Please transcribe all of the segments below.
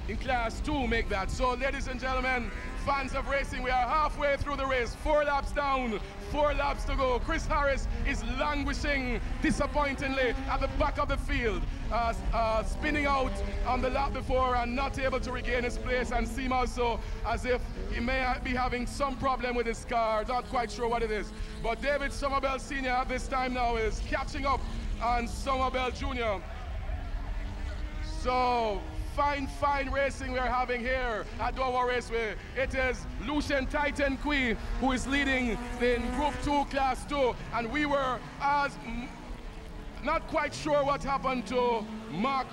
in Class 2 make that. So, ladies and gentlemen, fans of racing, we are halfway through the race. 4 laps down, 4 laps to go. Chris Harris is languishing disappointingly at the back of the field, spinning out on the lap before and not able to regain his place, and seem also as if he may be having some problem with his car. Not quite sure what it is. But David Somerville Sr. at this time now is catching up on Somerville Jr. So, fine racing we're having here at Dover Raceway. It is Lucian Titan Kui who is leading in Group 2, Class 2, and we were not quite sure what happened to Mark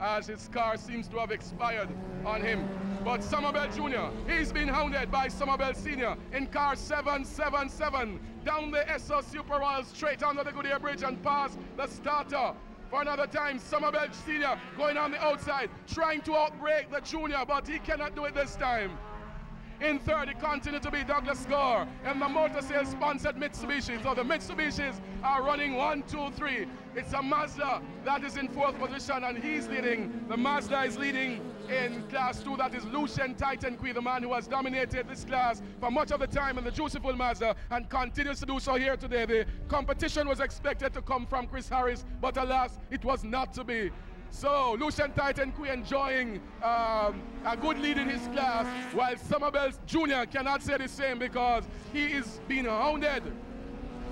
as his car seems to have expired on him. But Somerville Jr., he's been hounded by Somerville Sr. in car 777 down the Esso Super Royal straight under the Goodyear Bridge and past the starter. For another time, Somerville Sr. going on the outside, trying to outbrake the Junior, but he cannot do it this time. In third, it continues to be Douglas Gore and the Motor Sales sponsored Mitsubishi. So the Mitsubishis are running 1, 2, 3. It's a Mazda that is in fourth position and he's leading. The Mazda is leading in Class 2. That is Lucian Titan Kui, the man who has dominated this class for much of the time in the Juiceful Mazda and continues to do so here today. The competition was expected to come from Chris Harris, but alas, it was not to be. So, Lucian Titan Kui enjoying a good lead in his class, while Somerville Jr. cannot say the same because he is being hounded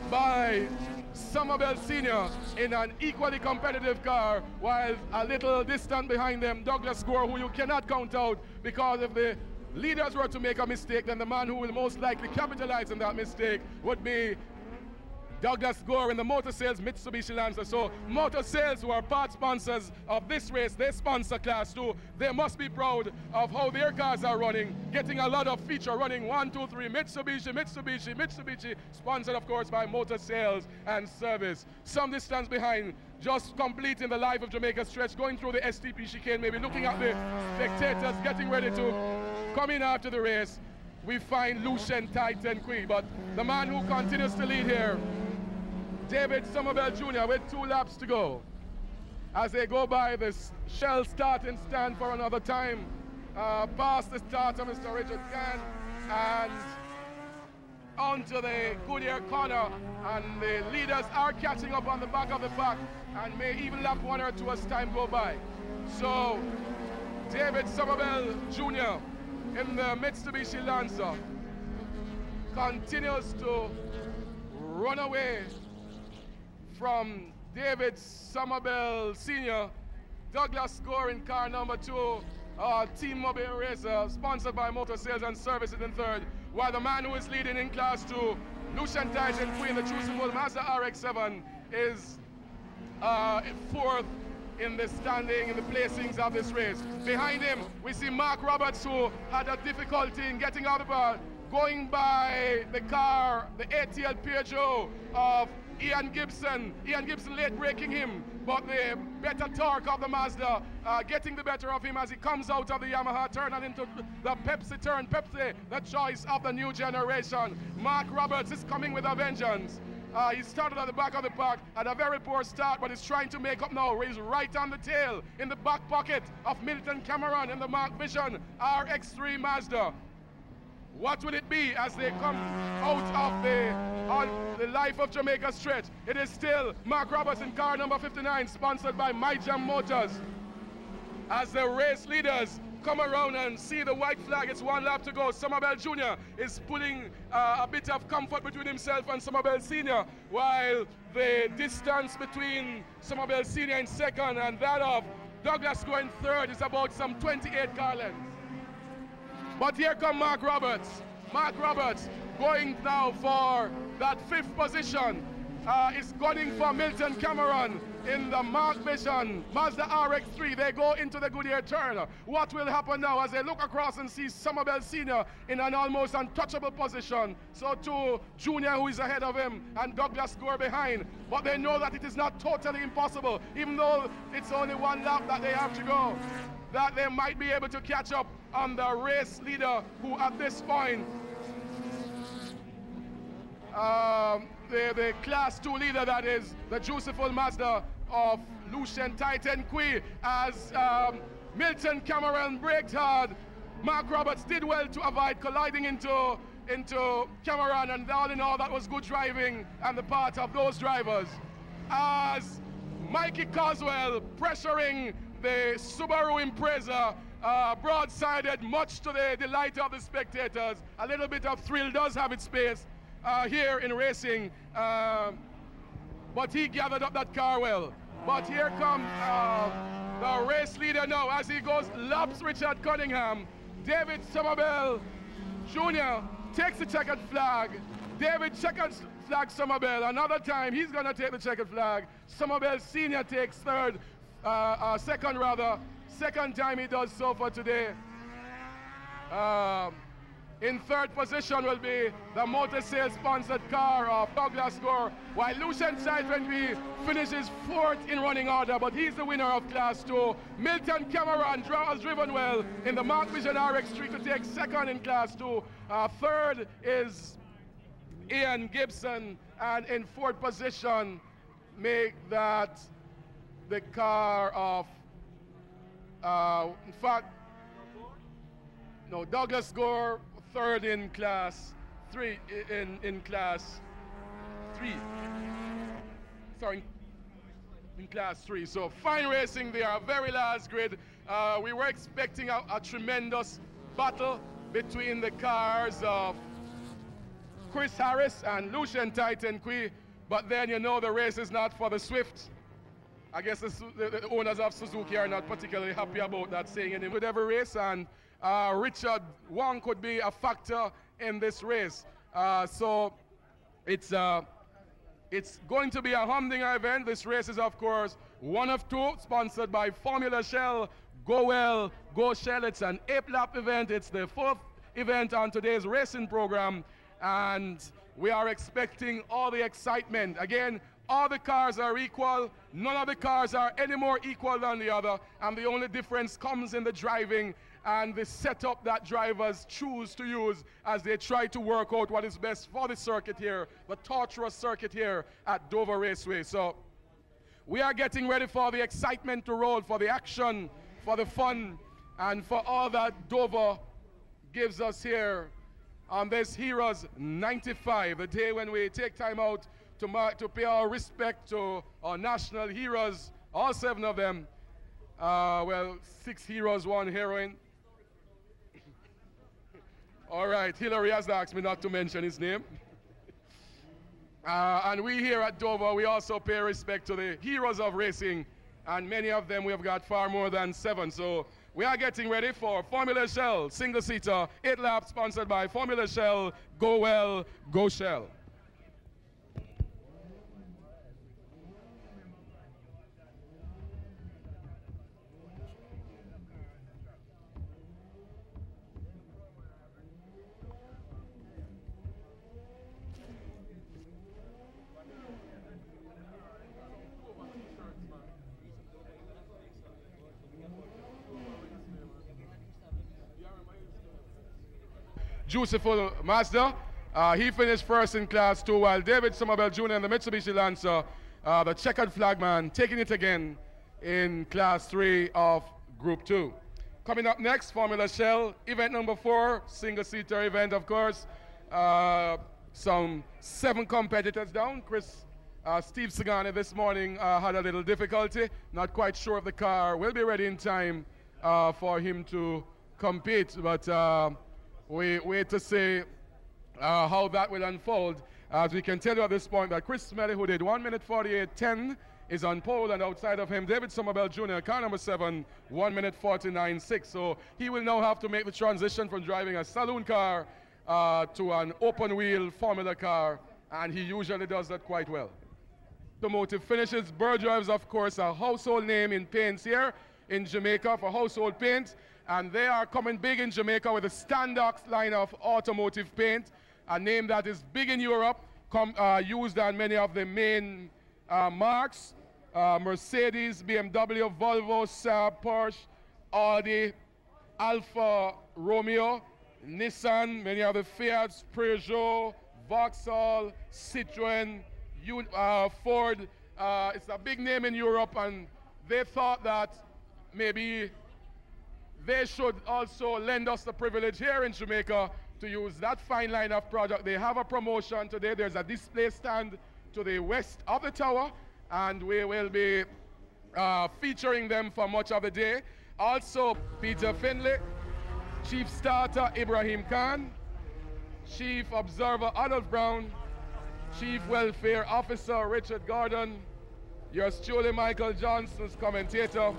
by Somerville Sr. in an equally competitive car, while a little distant behind them, Douglas Gore, who you cannot count out, because if the leaders were to make a mistake, then the man who will most likely capitalize on that mistake would be Douglas Gore in the Motor Sales Mitsubishi Lancer. So Motor Sales, who are part sponsors of this race, they sponsor Class 2. They must be proud of how their cars are running, getting a lot of feature, running 1, 2, 3, Mitsubishi, sponsored of course by Motor Sales and Service. Some distance behind, just completing the Life of Jamaica stretch, going through the STP chicane, maybe looking at the spectators, getting ready to come in after the race. We find Lucian Titan Kui, but the man who continues to lead here, David Somerville Jr. with 2 laps to go as they go by this Shell starting stand for another time, past the starter, Mr. Richard Can, and onto the Goodyear corner, and the leaders are catching up on the back of the pack and may even lap 1 or 2 as time go by. So David Somerville Jr. in the Mitsubishi Lancer continues to run away from David Somerville Sr. Douglas Gore in car number 2, Team Mobile Racer, sponsored by Motor Sales and Services in third, while the man who is leading in Class 2, Lucian Titan Kui in the Juiceful Mazda RX-7, is fourth in the standing, in the placings of this race. Behind him, we see Mark Roberts, who had a difficulty in getting out of the car, going by the car, the ATL Peugeot of Ian Gibson late braking him, but the better torque of the Mazda getting the better of him as he comes out of the Yamaha turn and into the Pepsi turn. Pepsi, the choice of the new generation. Mark Roberts is coming with a vengeance. He started at the back of the pack, had a very poor start, but he's trying to make up now. He's right on the tail, in the back pocket of Milton Cameron in the Mark Vision RX-3 Mazda. What will it be as they come out of the Life of Jamaica stretch? It is still Mark Roberts in car number 59, sponsored by My Jam Motors. As the race leaders come around and see the white flag, it's 1 lap to go. Somerville Jr. is putting a bit of comfort between himself and Somerville Sr., while the distance between Somerville Sr. in second and that of Douglas Gore in third is about some 28 car lengths. But here come Mark Roberts. Mark Roberts going now for that 5th position. Is gunning for Milton Cameron in the Mark Vision Mazda RX-3. They go into the Goodyear turn. What will happen now as they look across and see Somerville Sr. in an almost untouchable position? So too Junior, who is ahead of him, and Douglas Gore behind. But they know that it is not totally impossible, even though it's only 1 lap that they have to go, that they might be able to catch up on the race leader, who at this point, the Class 2 leader, that is the Juiceful Mazda of Lucian Titan Qui as Milton Cameron braked hard. Mark Roberts did well to avoid colliding into Cameron, and all in all, that was good driving on the part of those drivers. As Mikey Coswell pressuring the Subaru Impreza, broadsided, much to the delight of the spectators. A little bit of thrill does have its space here in racing, but he gathered up that car well. But here comes the race leader now as he goes laps Richard Cunningham. David Somerville Jr. takes the checkered flag. David checkered flag Somerville. Another time he's going to take the checkered flag. Somerville Sr. takes second rather. Second time he does so for today. In third position will be the Motor Sales sponsored car of Douglas Gore, while Lucian Titan finishes fourth in running order, but he's the winner of Class 2. Milton Cameron has driven well in the Mark Vision RX3 to take second in Class 2. Third is Ian Gibson, and in fourth position make that the car of, in fact, no, Douglas Gore, third in Class 3, in Class 3. Sorry, in Class 3. So fine racing there, very last grid. We were expecting a tremendous battle between the cars of Chris Harris and Lucian Titan Qui, but then you know the race is not for the swift. I guess the owners of Suzuki are not particularly happy about that, saying it with every race, and Richard Wong could be a factor in this race. So it's going to be a humdinger event. This race is, of course, one of two, sponsored by Formula Shell. Go Well, Go Shell. It's an 8-lap event. It's the fourth event on today's racing program, and we are expecting all the excitement. Again, all the cars are equal. None of the cars are any more equal than the other, and the only difference comes in the driving and the setup that drivers choose to use as they try to work out what is best for the circuit here, the tortuous circuit here at Dover Raceway. So we are getting ready for the excitement to roll, for the action, for the fun, and for all that Dover gives us here on this Heroes 95, the day when we take time out to pay our respect to our national heroes, all 7 of them. Well, 6 heroes, 1 heroine. All right, Hillary has asked me not to mention his name. And we here at Dover, we also pay respect to the heroes of racing, and many of them we have got far more than 7. So we are getting ready for Formula Shell, single-seater, 8 laps, sponsored by Formula Shell. Go Well, Go Shell. Juiceful Mazda. He finished first in Class 2, while David Somerville Jr. in the Mitsubishi Lancer, the checkered flagman, taking it again in Class 3 of Group 2. Coming up next, Formula Shell, event number 4, single-seater event, of course. Some 7 competitors down. Steve Sagani this morning had a little difficulty. Not quite sure if the car will be ready in time for him to compete, but we wait to see how that will unfold. As we can tell you at this point that Chris Smelly, who did 1 minute 48.10, is on pole, and outside of him, David Somerville Jr., car number 7, 1 minute 49.6. So he will now have to make the transition from driving a saloon car to an open-wheel Formula car, and he usually does that quite well. Automotive finishes. Burr is, of course, a household name in paints here in Jamaica for household paint. And they are coming big in Jamaica with a Standox line of automotive paint, a name that is big in Europe, used on many of the main marques, Mercedes, BMW, Volvo, Saab, Porsche, Audi, Alfa Romeo, Nissan, many of the Fiats, Peugeot, Vauxhall, Citroën, Ford, It's a big name in Europe, and they thought that maybe they should also lend us the privilege here in Jamaica to use that fine line of product. They have a promotion today. There's a display stand to the west of the tower, and we will be featuring them for much of the day. Also, Peter Finlay, Chief Starter Ibrahim Khan, Chief Observer Adolph Brown, Chief Welfare Officer Richard Gordon, yours truly Michael Johnson's commentator,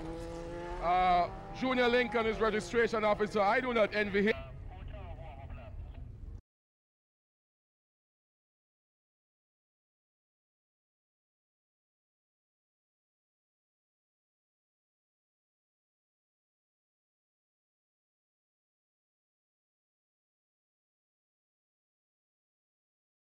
Junior Lincoln is registration officer. I do not envy him.